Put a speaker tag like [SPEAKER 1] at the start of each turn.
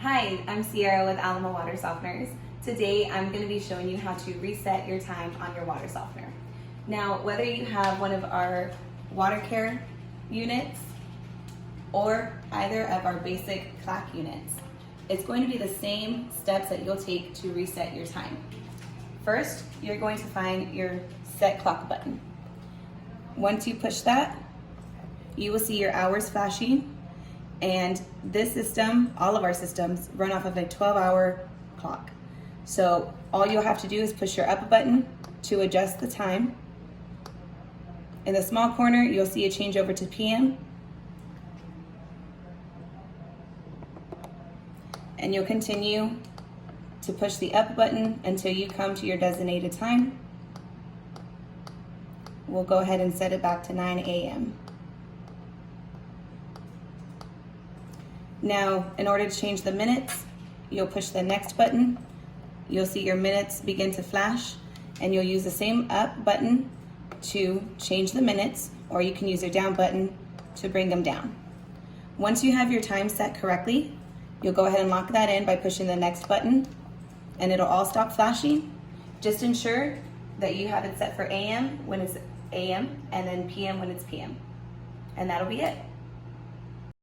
[SPEAKER 1] Hi, I'm Sierra with Alamo Water Softeners. Today I'm going to be showing you how to reset your time on your water softener. Now, whether you have one of our water care units or either of our basic clock units, it's going to be the same steps that you'll take to reset your time. First, you're going to find your set clock button. Once you push that, you will see your hours flashing. And this system, all of our systems, run off of a 12-hour clock. So all you'll have to do is push your up button to adjust the time. In the small corner, you'll see a change over to PM. And you'll continue to push the up button until you come to your designated time. We'll go ahead and set it back to 9 a.m. Now, in order to change the minutes, you'll push the next button. You'll see your minutes begin to flash, and you'll use the same up button to change the minutes, or you can use your down button to bring them down. Once you have your time set correctly, you'll go ahead and lock that in by pushing the next button, and it'll all stop flashing. Just ensure that you have it set for AM when it's AM, and then PM when it's PM. And that'll be it.